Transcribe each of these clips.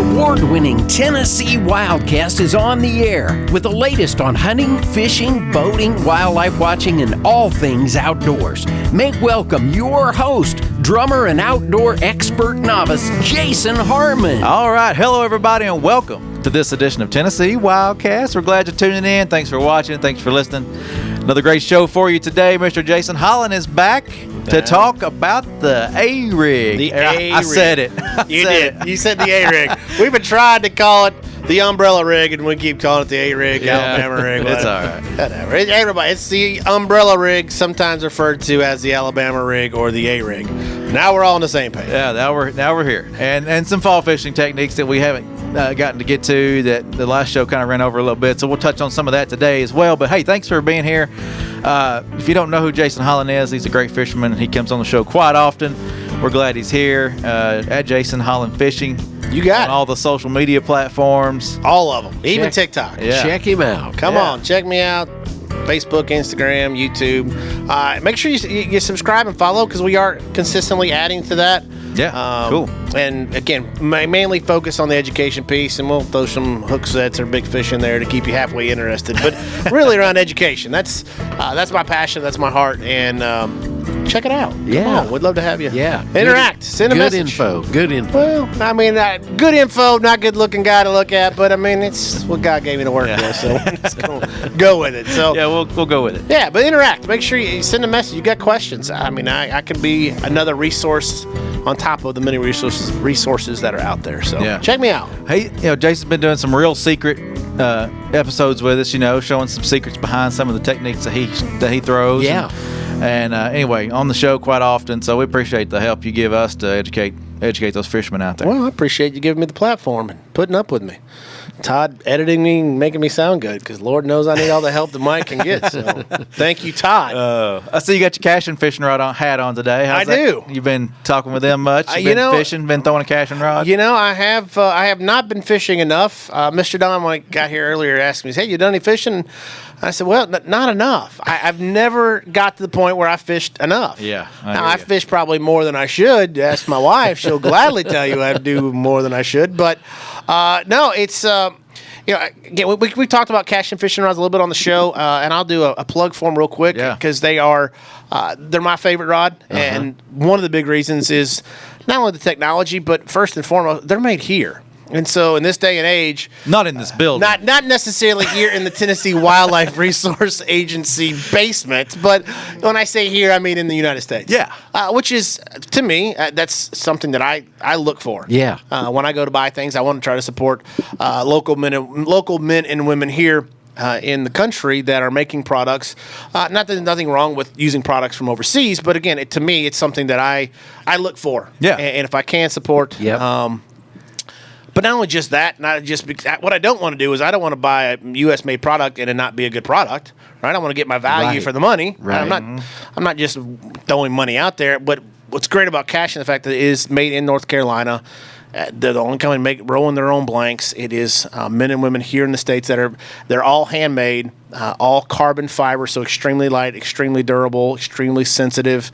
award-winning Tennessee Wildcast is on the air with the latest on hunting, fishing, boating, wildlife watching, and all things outdoors. Make welcome your host, drummer and outdoor expert novice, Jason Harmon. All right. Hello, everybody, and welcome to this edition of Tennessee Wildcast. We're glad you're tuning in. Thanks for watching. Thanks for listening. Another great show for you today. Mr. Jason Holland is back to talk about the A-Rig. The A-Rig. I said it. You did. You said the A-Rig. We've been trying to call it the umbrella rig, and we keep calling it the A-Rig, Alabama rig. It's all right. Whatever. Everybody, it's the umbrella rig, sometimes referred to as the Alabama rig or the A-Rig. Now we're all on the same page. Yeah, now we're here. And some fall fishing techniques that we haven't gotten to get to, that the last show kind of ran over a little bit. So we'll touch on some of that today as well. But, hey, thanks for being here. If you don't know who Jason Holland is, he's a great fisherman. He comes on the show quite often. We're glad he's here at Jason Holland Fishing. You got on all the social media platforms. All of them. Even TikTok. Yeah. Check him out. Come on. Check me out. Facebook, Instagram, YouTube. Make sure you subscribe and follow, because we are consistently adding to that. Yeah, cool. And again, mainly focus on the education piece, and we'll throw some hook sets or big fish in there to keep you halfway interested. But really around education, that's my passion, that's my heart, and check it out. Yeah. Come on, we'd love to have you. Yeah. Interact. Send a message. Good info. Well, I mean, good info, not good looking guy to look at, but I mean, it's what God gave me to work with, so I'm just gonna go with it. So Yeah, we'll go with it. yeah, but interact. Make sure you send a message. You got questions. I mean, I can be another resource on top of the many resources that are out there. So Yeah. check me out. Hey, Jason's been doing some real secret episodes with us, showing some secrets behind some of the techniques that he throws. Yeah. And anyway, on the show quite often, so we appreciate the help you give us to educate those fishermen out there. Well, I appreciate you giving me the platform and putting up with me. Todd editing me and making me sound good, because Lord knows I need all the help the mic can get. So thank you, Todd. I see you got your casting fishing rod hat on today. How's that? do. You've been talking with them much? You've been fishing, been throwing a casting rod? I have not been fishing enough. Mr. Don, when I got here earlier, asked me, "Hey, you done any fishing?" I said, "Well, not enough. I've never got to the point where I fished enough." Yeah, I fish probably more than I should. Ask my wife; she'll gladly tell you I do more than I should. But no, it's again, we talked about casting fishing rods a little bit on the show, and I'll do a plug for them real quick, because they're my favorite rod, and one of the big reasons is not only the technology, but first and foremost, they're made here. And so in this day and age, Not in this building. not necessarily here in the Tennessee Wildlife Resource Agency basement, but when I say here, I mean in the United States. Yeah. Which is, to me, that's something that I look for. Yeah. When I go to buy things, I want to try to support local men and women here in the country that are making products. Not that there's nothing wrong with using products from overseas, but again, to me, it's something that I look for. Yeah. And if I can support. Yep. But not only just that, what I don't want to do is I don't want to buy a U.S. made product and it not be a good product, right? I want to get my value Right. for the money. Right. I'm not just throwing money out there. But what's great about Cashin, the fact that it is made in North Carolina. They're the only company rolling their own blanks. It is men and women here in the States they're all handmade, all carbon fiber, so extremely light, extremely durable, extremely sensitive.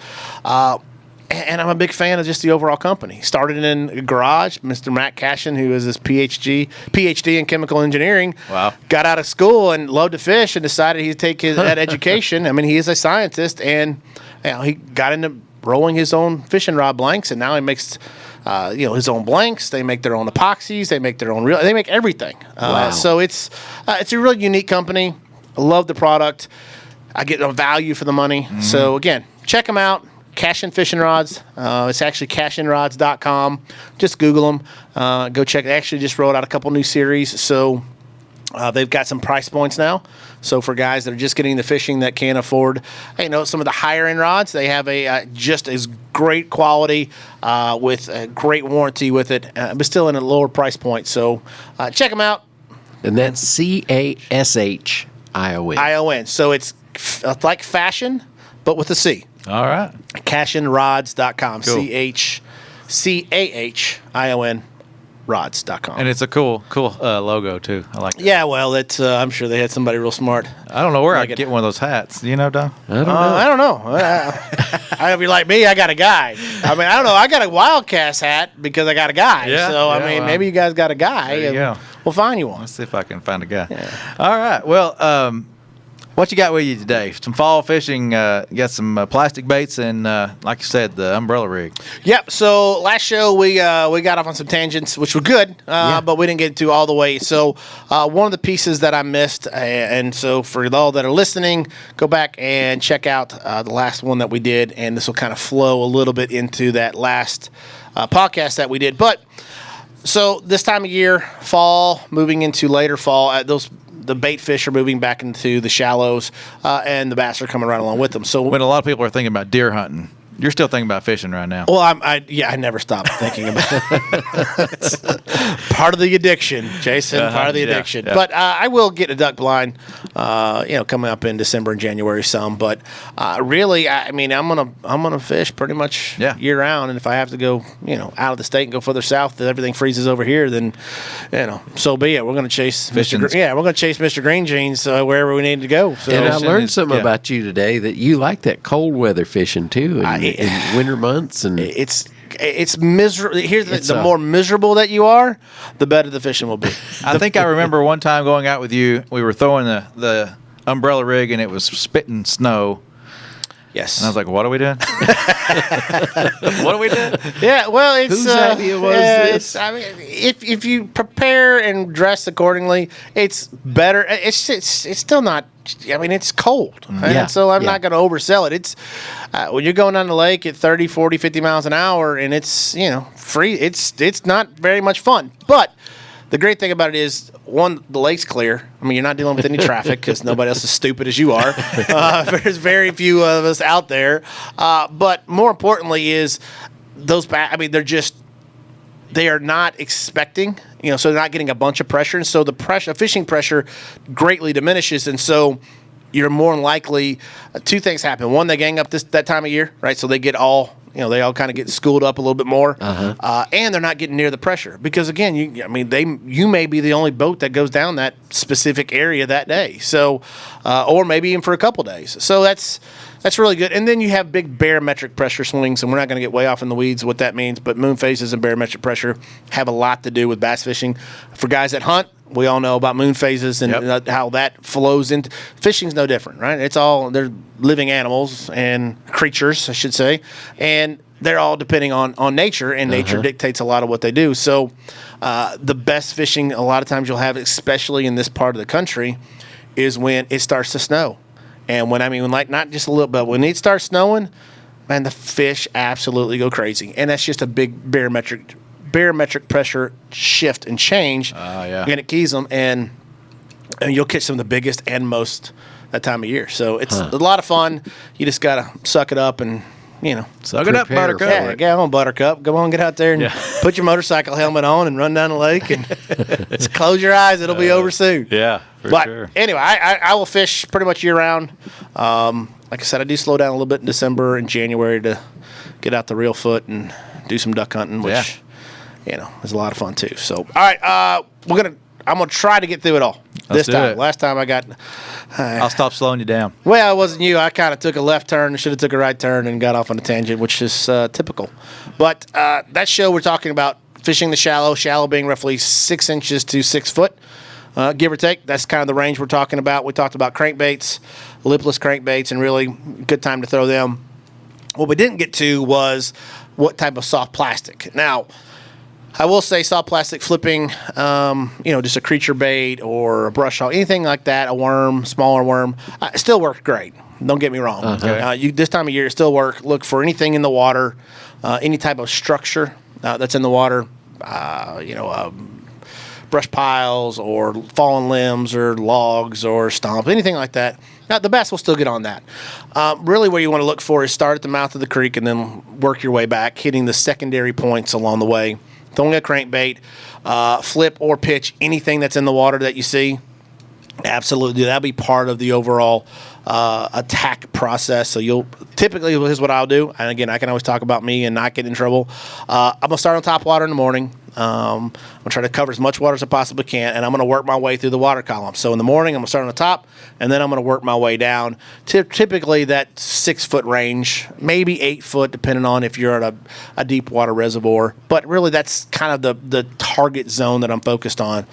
And I'm a big fan of just the overall company. Started in a garage. Mr. Matt Cashin, who is his PhD in chemical engineering, Wow. got out of school and loved to fish and decided he'd take that education. I mean, he is a scientist, and he got into rolling his own fishing rod blanks, and now he makes his own blanks. They make their own epoxies. They make their own they make everything. Wow. So it's a really unique company. I love the product. I get a value for the money. Mm-hmm. So again, check them out. Cashin Fishing Rods. It's actually cashinrods.com. Just Google them. Go check. They actually just rolled out a couple new series. So they've got some price points now. So for guys that are just getting the fishing that can't afford, some of the higher end rods, they have a just as great quality with a great warranty with it, but still in a lower price point. So check them out. And that's CASHION. ION. So it's like fashion, but with a C. All right. Cashinrods.com. Cool. CAHION rods.com. And it's a cool logo too. I like it. Yeah, well, it's I'm sure they had somebody real smart. I don't know where I Like could it. get one of those hats. Do you know, Don? I don't know. If you're like me, I got a guy. I mean, I don't know. I got a Wildcast hat because I got a guy. Yeah, So, I yeah, mean, well, maybe you guys got a guy. there you go. We'll find you one. Let's see if I can find a guy. All right. Well, what you got with you today? Some fall fishing. You got some plastic baits and, like you said, the umbrella rig. Yep. So last show we got off on some tangents, which were good, but we didn't get to all the way. So one of the pieces that I missed, and so for all that are listening, go back and check out the last one that we did, and this will kind of flow a little bit into that last podcast that we did. But so this time of year, fall, moving into later fall, the bait fish are moving back into the shallows, and the bass are coming right along with them. So When a lot of people are thinking about deer hunting, you're still thinking about fishing right now. well, I never stop thinking about it. It's part of the addiction, Jason. Part of the yeah, addiction. yeah. But I will get a duck blind, coming up in December and January some. But really, I mean, I'm gonna fish pretty much Yeah. year round. And if I have to go, out of the state and go further south, that everything freezes over here, then so be it. We're gonna chase Fishing's- we're gonna chase Mr. Green Jeans wherever we need to go. So And I fishing learned is- something yeah. about you today that you like that cold weather fishing too in winter months. And it's miserable. Here's It's the more miserable that you are, the better the fishing will be. I think I remember one time going out with you. We were throwing the umbrella rig, and it was spitting snow. Yes. And I was like, "What are we doing? What are we doing?" Yeah, well, it's Whose idea was this? I mean, if you prepare and dress accordingly, it's better. It's still not. I mean, it's cold, right? Yeah, So I'm yeah. not going to oversell it. It's when you're going down the lake at 30, 40, 50 miles an hour, and it's free. It's not very much fun, but. The great thing about it is, one, the lake's clear. I mean, you're not dealing with any traffic because nobody else is as stupid as you are. There's very few of us out there. But more importantly is they are not expecting, so they're not getting a bunch of pressure. And so the fishing pressure greatly diminishes. And so you're more than likely, two things happen. One, they gang up that time of year, right? So they get all, they all kind of get schooled up a little bit more. And they're not getting near the pressure because, again, you may be the only boat that goes down that specific area that day. So, or maybe even for a couple days. So that's really good. And then you have big barometric pressure swings, and we're not going to get way off in the weeds what that means, but moon phases and barometric pressure have a lot to do with bass fishing. For guys that hunt, we all know about moon phases and how that flows into fishing's no different, right? They're living animals and creatures, I should say, and they're all depending on nature, and nature dictates a lot of what they do. So the best fishing a lot of times you'll have, especially in this part of the country, is when it starts to snow. And not just a little bit, when it starts snowing, man, the fish absolutely go crazy. And that's just a big barometric pressure shift and change. Yeah. And it keys them, and you'll catch some of the biggest and most that time of year. So it's a lot of fun. You just got to suck it up and, Suck it up, Prepare Buttercup. for yeah, get on, Buttercup. Go on, get out there and put your motorcycle helmet on and run down the lake and just close your eyes. It'll be over soon. Yeah, for But sure. anyway, I will fish pretty much year round. Like I said, I do slow down a little bit in December and January to get out the reel foot and do some duck hunting, which is a lot of fun too. So, all right, I'm gonna try to get through it all Let's this do time. it. Last time I got. I'll stop slowing you down. Well, it wasn't you. I kind of took a left turn. Should have took a right turn and got off on a tangent, which is typical. But that show we're talking about fishing the shallow being roughly 6 inches to 6 foot, give or take. That's kind of the range we're talking about. We talked about crankbaits, lipless crankbaits, and really good time to throw them. What we didn't get to was what type of soft plastic. Now, I will say soft plastic flipping, just a creature bait or a brush hog, anything like that, a worm, smaller worm, still works great. Don't get me wrong. This time of year, it still work. Look for anything in the water, any type of structure that's in the water, brush piles or fallen limbs or logs or stumps, anything like that. Now, the bass will still get on that. Really where you want to look for is start at the mouth of the creek and then work your way back, hitting the secondary points along the way. Throwing a crankbait, flip or pitch anything that's in the water that you see. Absolutely. That'll be part of the overall attack process. So you'll typically, here's what I'll do. And again, I can always talk about me and not get in trouble. I'm going to start on top water in the morning. I'm going to try to cover as much water as I possibly can, and I'm going to work my way through the water column. So in the morning, I'm going to start on the top, and then I'm going to work my way down to typically that 6 foot range, maybe 8 foot, depending on if you're at a deep water reservoir. But really, that's kind of the target zone that I'm focused on.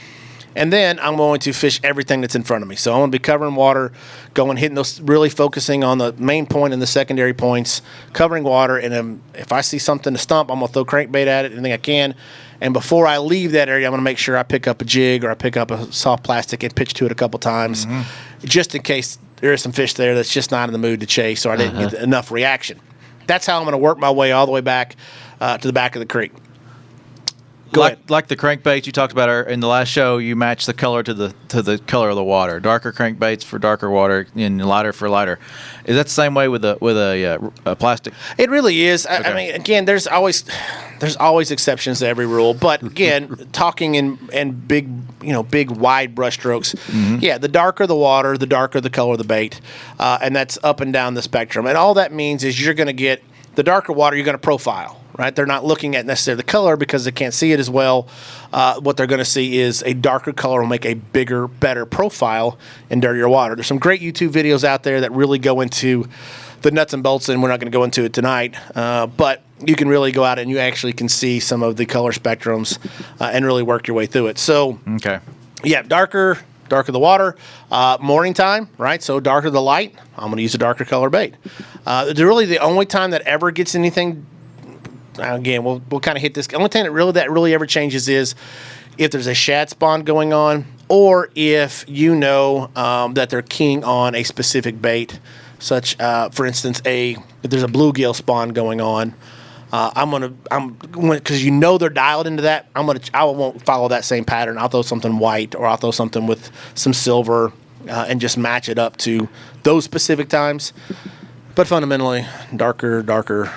And then I'm going to fish everything that's in front of me. So I'm going to be covering water, hitting those, really focusing on the main point and the secondary points, covering water. And if I see something to stump, I'm going to throw crankbait at it, anything I can. And before I leave that area, I'm going to make sure I pick up a jig or I pick up a soft plastic and pitch to it a couple times, just in case there is some fish there that's just not in the mood to chase or I didn't get enough reaction. That's how I'm going to work my way all the way back to the back of the creek. Like the crankbaits you talked about in the last show, you match the color to the color of the water. Darker crankbaits for darker water and lighter for lighter. Is that the same way with a plastic? It really is. Okay. I mean, again, there's always exceptions to every rule. But again, talking in big wide brush strokes. Yeah, the darker the water, the darker the color of the bait, and that's up and down the spectrum. And all that means is you're going to get the darker water. You're going to profile. Right, they're not looking at necessarily the color because they can't see it as well. What they're going to see is a darker color will make a bigger, better profile in dirtier water. There's some great YouTube videos out there that really go into the nuts and bolts, and we're not going to go into it tonight. But you can really go out and you actually can see some of the color spectrums and really work your way through it. So, yeah, darker the water. Morning time, right? So darker the light. I'm going to use a darker color bait. Really, the only time that ever gets anything. Again, we'll kind of hit this. The only thing that really ever changes is if there's a shad spawn going on, or if that they're keying on a specific bait, such for instance, if there's a bluegill spawn going on, because they're dialed into that. I won't follow that same pattern. I'll throw something white, or I'll throw something with some silver, and just match it up to those specific times. But fundamentally, darker, lighter.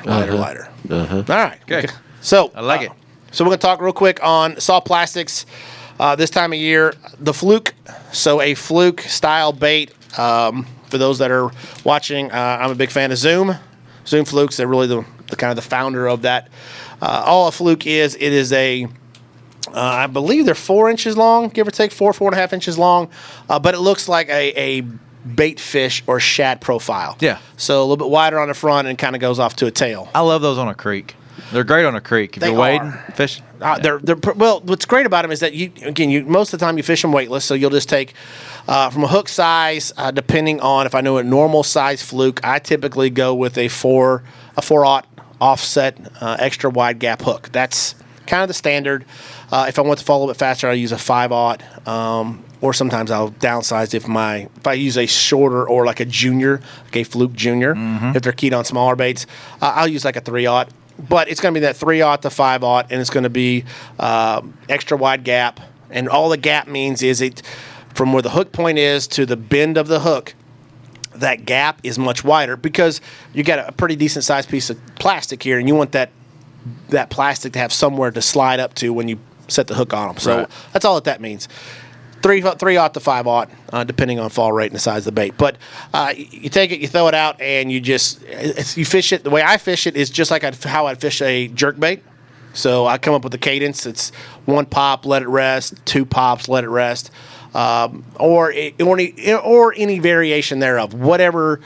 All right. Okay. So I like it. So we're going to talk real quick on soft plastics. This time of year, the fluke. So a fluke style bait. For those that are watching, I'm a big fan of Zoom flukes. They're really the kind of the founder of that. All a fluke is, it is I believe they're 4 inches long, give or take 4.5 inches long. But it looks like a bait fish or shad profile. Yeah. So a little bit wider on the front and kind of goes off to a tail. I love those on a creek. They're great on a creek. If you're wading, fishing. Well, what's great about them is that most of the time you fish them weightless, so you'll just take from a hook size, depending on if I know a normal size fluke, I typically go with a 4/0 offset extra wide gap hook. That's kind of the standard. If I want to fall a little bit faster, I'll use a 5/0. Or sometimes I'll downsize if I use a shorter or like a junior, like a fluke junior, if they're keyed on smaller baits, I'll use like a 3/0. But it's going to be that 3/0 to 5/0, and it's going to be extra wide gap. And all the gap means is it from where the hook point is to the bend of the hook. That gap is much wider because you got a pretty decent sized piece of plastic here, and you want that plastic to have somewhere to slide up to when you set the hook on them. So that's all that means. 3/0 to 5/0, depending on fall rate and the size of the bait. But you take it, you throw it out, and you fish it. The way I fish it is just like how I'd fish a jerk bait. So I come up with a cadence. It's 1 pop, let it rest. 2 pops, let it rest. Or any variation thereof. Whatever.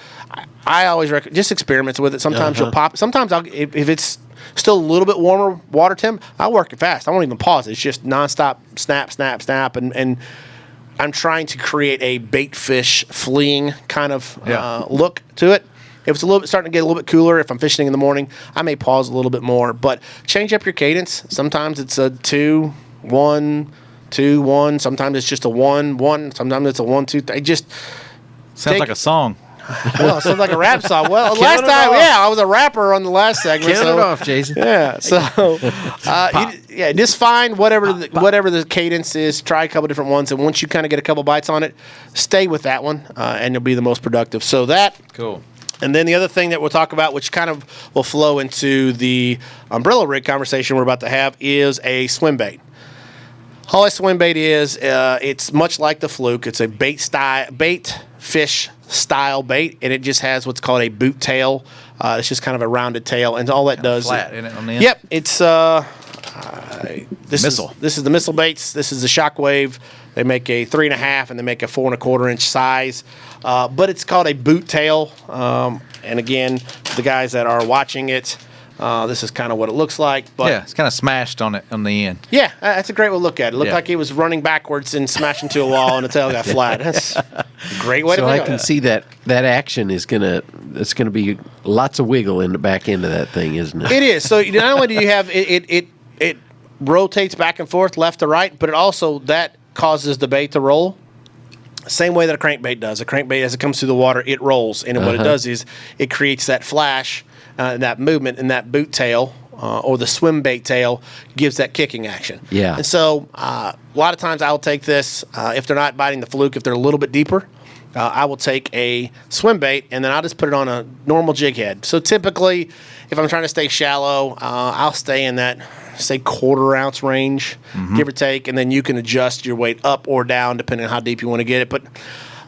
I always recommend just experiments with it. Sometimes you'll pop. Sometimes if it's still a little bit warmer water temp, I'll work it fast. I won't even pause. It's just nonstop snap, snap, snap, and I'm trying to create a bait fish fleeing kind of look to it. If it's starting to get a little bit cooler, if I'm fishing in the morning, I may pause a little bit more. But change up your cadence. Sometimes it's a 2-1, 2-1. Sometimes it's just a 1-1. Sometimes it's a 1-2. It just sounds like a song. Well, it sounds like a rap song. Well, last time, I was a rapper on the last segment. Count it off, Jason. Yeah, so just find whatever the cadence is. Try a couple different ones, and once you kind of get a couple bites on it, stay with that one, and you'll be the most productive. So that cool. And then the other thing that we'll talk about, which kind of will flow into the umbrella rig conversation we're about to have, is a swim bait. Walleye swim bait is it's much like the fluke. It's a bait fish style bait, and it just has what's called a boot tail. It's just kind of a rounded tail, and all that does flat, isn't it, on the end? Yep, it's Missile. This is the missile baits. This is the Shockwave. They make a 3.5 and they make a 4 1/4 inch size, but it's called a boot tail. And again, the guys that are watching it, this is kind of what it looks like. But Yeah, it's kind of smashed on the end. yeah, that's a great way to look at it. It looked Yeah. like it was running backwards and smashed into a wall, and the tail got flat. That's a great way to So think I of can it. see that action is it's gonna be lots of wiggle in the back end of that thing, isn't it? It is. So not only do you have it rotates back and forth left to right, but it also that causes the bait to roll. Same way that a crankbait does. A crankbait, as it comes through the water, it rolls, and what it does is it creates that flash, that movement, and that boot tail or the swim bait tail gives that kicking action. Yeah. And so a lot of times I'll take this if they're not biting the fluke, if they're a little bit deeper. I will take a swim bait and then I'll just put it on a normal jig head. So typically, if I'm trying to stay shallow, I'll stay in that, say, 1/4 ounce range, give or take, and then you can adjust your weight up or down depending on how deep you want to get it. But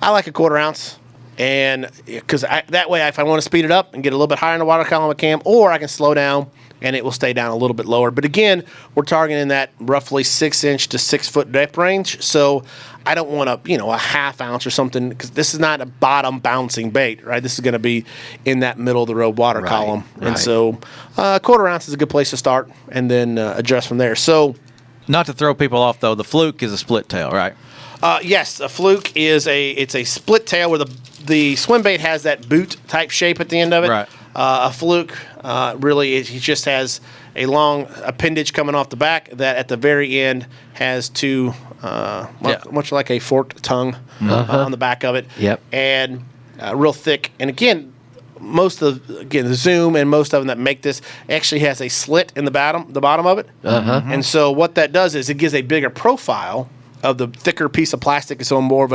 I like a 1/4 ounce, and because that way, if I want to speed it up and get a little bit higher in the water column, I can, or I can slow down and it will stay down a little bit lower. But again, we're targeting that roughly 6 inch to 6 foot depth range. So I don't want a 1/2 ounce or something, because this is not a bottom bouncing bait, right? This is going to be in that middle of the road water column. And right. so 1/4 ounce is a good place to start, and then adjust from there. So Not to throw people off, though, the fluke is a split tail, right? yes, a fluke is it's a split tail where the swim bait has that boot type shape at the end of it. Right. A fluke really he just has a long appendage coming off the back that at the very end has two much like a forked tongue on the back of it. Yep. And real thick. And again, the Zoom and most of them that make this actually has a slit in the bottom of it. And so what that does is it gives a bigger profile of the thicker piece of plastic, so more of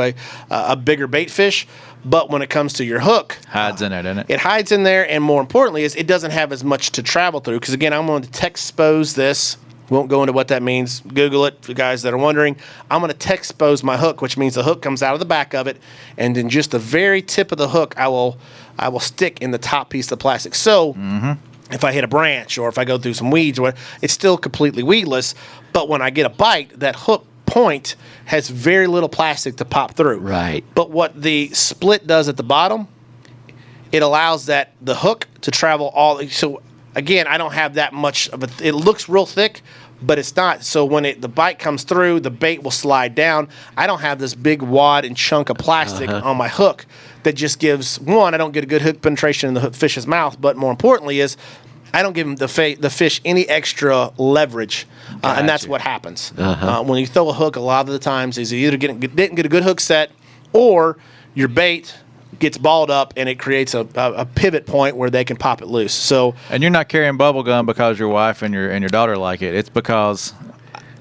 a bigger bait fish. But when it comes to your hook, Hides in it, doesn't it? it hides in there, and more importantly, is it doesn't have as much to travel through. Because again, I'm going to texpose this. Won't go into what that means. Google it for you guys that are wondering. I'm going to texpose my hook, which means the hook comes out of the back of it, and then just the very tip of the hook, I will stick in the top piece of plastic. So if I hit a branch or if I go through some weeds, it's still completely weedless. But when I get a bite, that hook point has very little plastic to pop through. Right. But what the split does at the bottom, it allows the hook to travel all. So again, I don't have that much of it. It looks real thick, but it's not. So when the bite comes through, the bait will slide down. I don't have this big wad and chunk of plastic on my hook that just gives, one, I don't get a good hook penetration in the fish's mouth, but more importantly is I don't give the fish any extra leverage, and that's what happens. When you throw a hook, a lot of the times is you either didn't get a good hook set, or your bait gets balled up and it creates a pivot point where they can pop it loose. So, And you're not carrying bubble gum because your wife and your daughter like it. It's because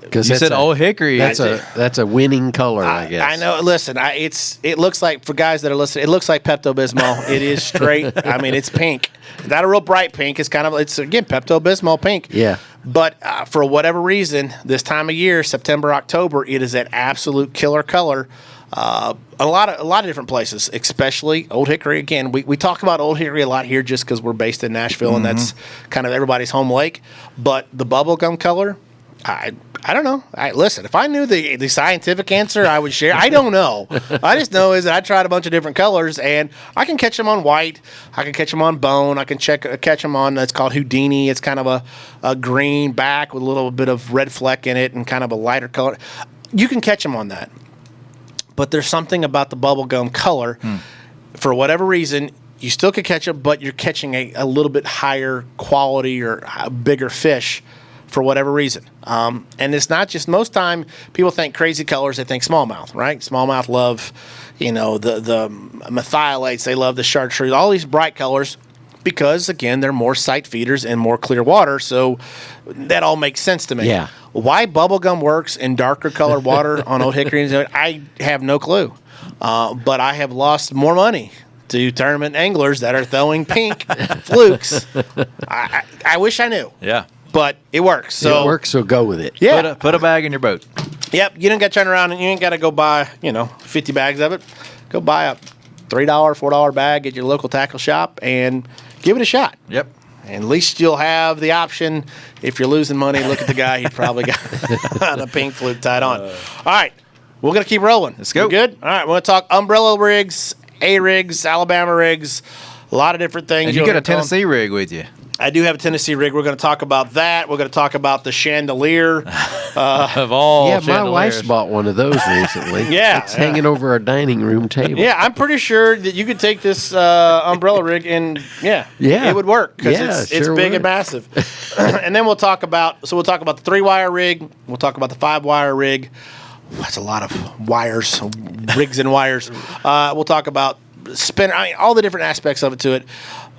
you that's said Old Hickory. That's a winning color, I guess. I know. Listen, it looks like, for guys that are listening, it looks like Pepto-Bismol. It is straight. I mean, it's pink. It's not a real bright pink. It's again Pepto-Bismol pink. Yeah. But for whatever reason, this time of year, September, October, it is an absolute killer color. A lot of different places, especially Old Hickory. Again, we talk about Old Hickory a lot here just because we're based in Nashville and that's kind of everybody's home lake. But the bubblegum color, I don't know. Listen, if I knew the scientific answer, I would share. I don't know. I just know is that I tried a bunch of different colors, and I can catch them on white. I can catch them on bone. I can catch them on, it's called Houdini. It's kind of a green back with a little bit of red fleck in it and kind of a lighter color. You can catch them on that. But there's something about the bubblegum color. For whatever reason, you still can catch them, but you're catching a little bit higher quality or a bigger fish for whatever reason. And it's not just, most time people think crazy colors, they think smallmouth, right? Smallmouth love, the methylates, they love the chartreuse, all these bright colors because, again, they're more sight feeders and more clear water, so that all makes sense to me. Yeah. Why bubblegum works in darker colored water on Old Hickory, I have no clue. But I have lost more money to tournament anglers that are throwing pink flukes. I wish I knew. Yeah. But it works. So it works, so go with it. Yeah. Put a bag in your boat. Yep, you don't got to turn around and you ain't got to go buy 50 bags of it. Go buy a $3, $4 bag at your local tackle shop and give it a shot. Yep. And at least you'll have the option. If you're losing money, look at the guy. He probably got a pink flute tied on. All right. We're going to keep rolling. Let's go. We good? All right. We're going to talk umbrella rigs, A-rigs, Alabama rigs, a lot of different things. And you got a Tennessee rig with you. I do have a Tennessee rig. We're going to talk about that. We're going to talk about the chandelier. Of all Yeah, my chandeliers. wife's bought one of those recently. Yeah, It's yeah. hanging over our dining room table. Yeah, I'm pretty sure that you could take this umbrella rig and Yeah. it would work because Yeah, it's sure big would. and massive. And then we'll talk about the 3-wire rig. We'll talk about the 5-wire rig. That's a lot of wires, rigs and wires. We'll talk about spinner. I mean, all the different aspects of it to it,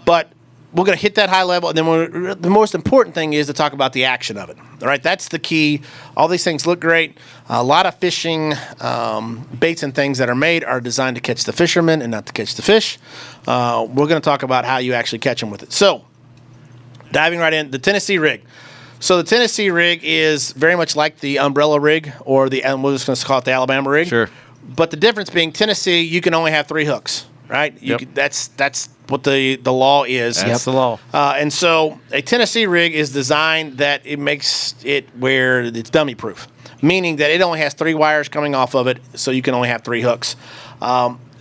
but. We're going to hit that high level, and then the most important thing is to talk about the action of it. All right, that's the key. All these things look great. A lot of fishing baits and things that are made are designed to catch the fishermen and not to catch the fish. We're going to talk about how you actually catch them with it. So, diving right in, the Tennessee rig. So the Tennessee rig is very much like the umbrella rig, or we're just going to call it the Alabama rig. Sure. But the difference being Tennessee, you can only have 3 hooks, right? That's what the law is. That's the law. And so a Tennessee rig is designed that it makes it where it's dummy proof, meaning that it only has 3 wires coming off of it, so you can only have 3 hooks.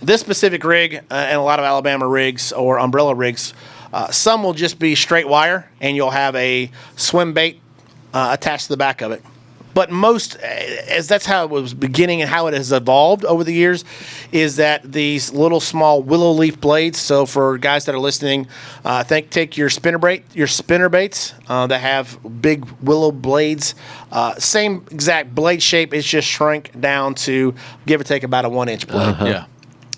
This specific rig and a lot of Alabama rigs or umbrella rigs, some will just be straight wire, and you'll have a swim bait attached to the back of it. But most, as that's how it was beginning and how it has evolved over the years, is that these little small willow leaf blades. So for guys that are listening, take your spinner baits that have big willow blades. Same exact blade shape. It's just shrunk down to give or take about a 1-inch blade. Yeah.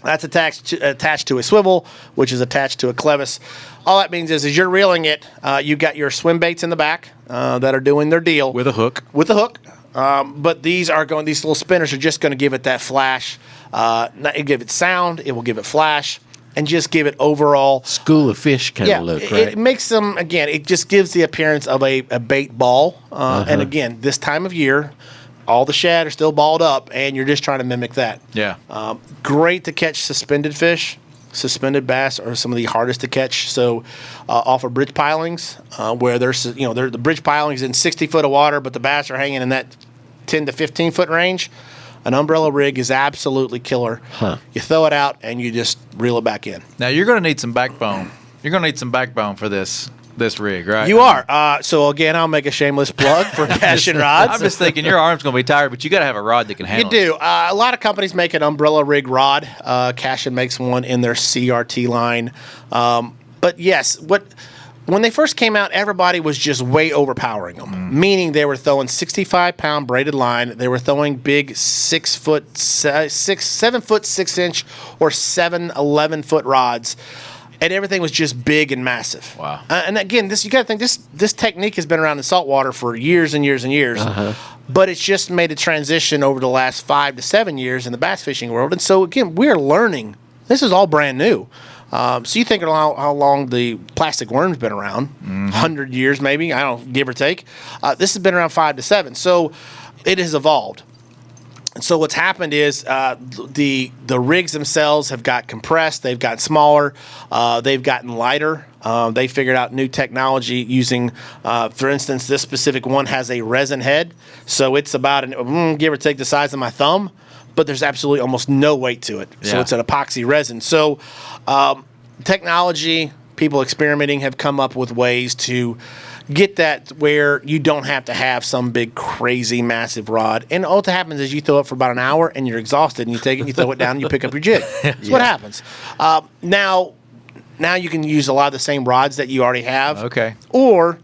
That's attached to a swivel, which is attached to a clevis. All that means is, as you're reeling it, you've got your swim baits in the back that are doing their deal With a hook. With the hook, but these little spinners are just going to give it that flash. It give it sound, it will give it flash, and just give it overall. School of fish kind of look, right? It makes them, again, it just gives the appearance of a bait ball. And again, this time of year, all the shad are still balled up, and you're just trying to mimic that. Yeah. Great to catch suspended fish. Suspended bass are some of the hardest to catch. So, off of bridge pilings, where the bridge pilings in 60 foot of water, but the bass are hanging in that 10 to 15 foot range. An umbrella rig is absolutely killer. You throw it out and you just reel it back in. Now you're going to need some backbone. You're going to need some backbone for this rig, right? You are. So again, I'll make a shameless plug for Passion Rods. I'm just thinking your arm's going to be tired, but you got to have a rod that can You handle do. A lot of companies make an umbrella rig rod. Cashin makes one in their CRT line. But yes, when they first came out, everybody was just way overpowering them. Meaning they were throwing 65-pound braided line. They were throwing big 7 foot 6 inch or 11 foot rods. And everything was just big and massive. Wow. And again, you got to think this technique has been around in saltwater for years and years and years. But it's just made a transition over the last 5 to 7 years in the bass fishing world. And so again, we're learning. This is all brand new. So you think of how long the plastic worm's been around? 100 years maybe, I don't know, give or take. This has been around 5 to 7. So it has evolved. And so what's happened is the rigs themselves have got compressed. They've gotten smaller. They've gotten lighter. They figured out new technology using, for instance, this specific one has a resin head. So it's about, give or take, the size of my thumb. But there's absolutely almost no weight to it. So Yeah. it's an epoxy resin. So technology, people experimenting have come up with ways to get that where you don't have to have some big, crazy, massive rod. And all that happens is you throw it for about an hour and you're exhausted and you take it and you throw it down and you pick up your jig. That's what happens. Now you can use a lot of the same rods that you already have. Okay. Or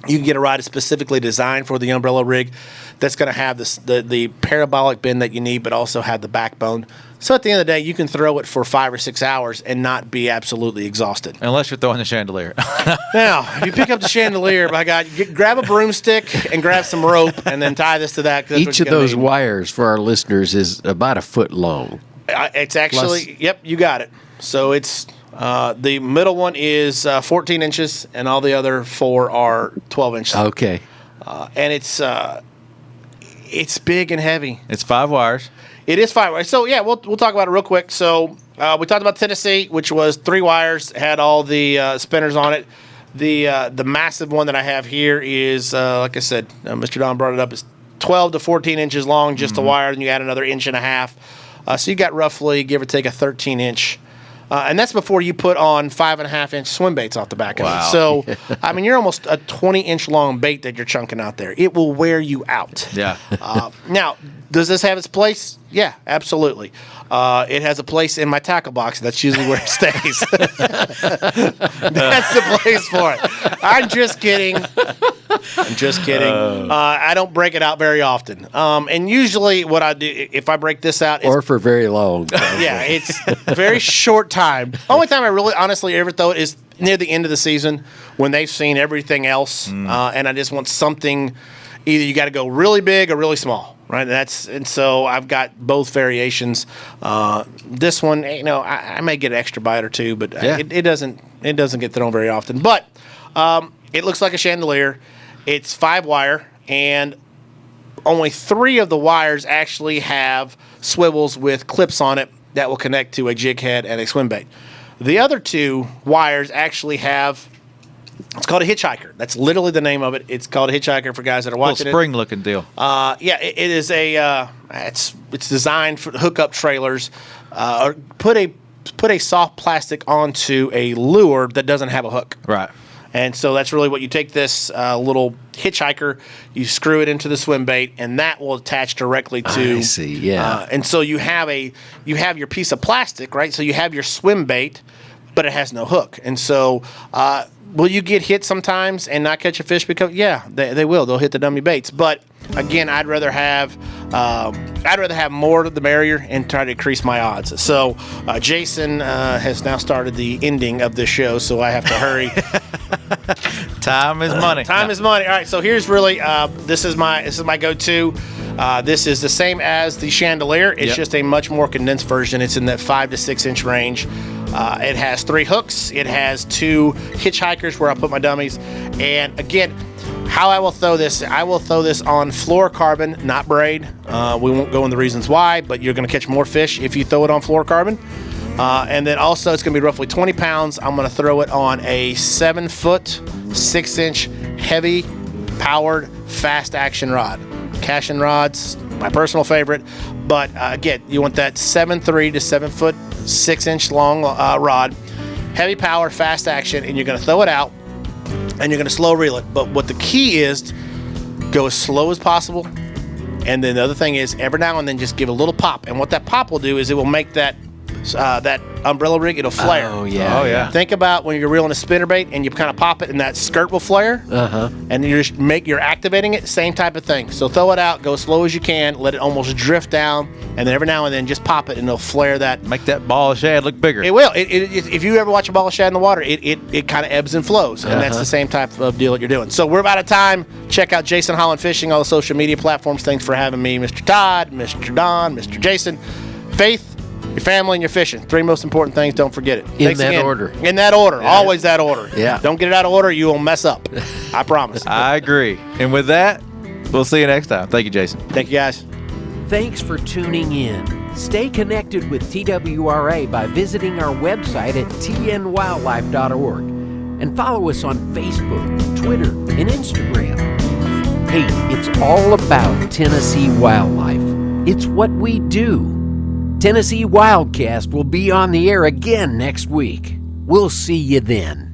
you can get a rod that's specifically designed for the umbrella rig that's going to have the parabolic bend that you need, but also have the backbone. So at the end of the day, you can throw it for 5 or 6 hours and not be absolutely exhausted. Unless you're throwing the chandelier. Now, if you pick up the chandelier, by God, grab a broomstick and grab some rope and then tie this to that. 'cause that's what Each you're of gonna those need. wires for our listeners is about a foot long. It's actually, yep, you got it. So it's the middle one is 14 inches and all the other 4 are 12 inches. Okay. And it's It's big and heavy. It's 5 wires. It is 5 wires. So, yeah, we'll talk about it real quick. So, we talked about Tennessee, which was 3 wires, had all the spinners on it. The massive one that I have here is, like I said, Mr. Don brought it up, it's 12 to 14 inches long, just a wire, and you add another 1.5 inches. So you got roughly, give or take, a 13-inch. And that's before you put on 5.5-inch swim baits off the back of it. So, I mean, you're almost a 20-inch long bait that you're chunking out there. It will wear you out. Yeah. Now, does this have its place? Yeah, absolutely. It has a place in my tackle box. That's usually where it stays. That's the place for it. I'm just kidding. I don't break it out very often. And usually what I do, if I break this out... Or for very long. Yeah, it's a very short time. Only time I really honestly ever throw it is near the end of the season when they've seen everything else. And I just want something, either you got to go really big or really small. Right, and so I've got both variations. This one, I may get an extra bite or two, but it doesn't get thrown very often. But it looks like a chandelier. It's 5 wire, and only 3 of the wires actually have swivels with clips on it that will connect to a jig head and a swim bait. The other 2 wires actually have. It's called a hitchhiker. That's literally the name of it. It's called a hitchhiker for guys that are watching little spring-looking deal. It is a. It's designed for hookup trailers. Or put a soft plastic onto a lure that doesn't have a hook. Right. And so that's really what you take this little hitchhiker, you screw it into the swim bait, and that will attach directly to. I see. Yeah. And so you have your piece of plastic, right? So you have your swim bait, but it has no hook, and so. Will you get hit sometimes and not catch a fish? Because they will. They'll hit the dummy baits. But again, I'd rather have more the merrier and try to increase my odds. So Jason has now started the ending of this show, so I have to hurry. Time is money. Time is money. All right. So here's really this is my go-to. This is the same as the chandelier. It's just a much more condensed version. It's in that 5 to 6 inch range. It has 3 hooks. It has 2 hitchhikers where I put my dummies. And again, how I will throw this on fluorocarbon, not braid. We won't go into the reasons why, but you're going to catch more fish if you throw it on fluorocarbon. And then also it's going to be roughly 20 pounds. I'm going to throw it on a 7-foot, 6-inch, heavy powered, fast action rod. Cashin rods, my personal favorite. But again, you want that 7.3 to 7-foot, 6-inch long rod, heavy power, fast action, and you're going to throw it out, and you're going to slow reel it. But what the key is, go as slow as possible, and then the other thing is, every now and then, just give a little pop. And what that pop will do is it will make that umbrella rig, it'll flare. Oh, yeah. Think about when you're reeling a spinnerbait and you kind of pop it and that skirt will flare. And you're activating it, same type of thing. So throw it out, go as slow as you can, let it almost drift down, and then every now and then just pop it and it'll flare that. Make that ball of shad look bigger. It will. If you ever watch a ball of shad in the water, it kind of ebbs and flows, and that's the same type of deal that you're doing. So we're about out of time. Check out Jason Holland Fishing, all the social media platforms. Thanks for having me, Mr. Todd, Mr. Don, Mr. Jason. Faith, your family, and your fishing. 3 most important things. Don't forget it. In that order. In that order. Yeah. Always that order. Yeah. Don't get it out of order. You will mess up. I promise. I agree. And with that, we'll see you next time. Thank you, Jason. Thank you, guys. Thanks for tuning in. Stay connected with TWRA by visiting our website at tnwildlife.org and follow us on Facebook, Twitter, and Instagram. Hey, it's all about Tennessee wildlife. It's what we do. Tennessee Wildcast will be on the air again next week. We'll see you then.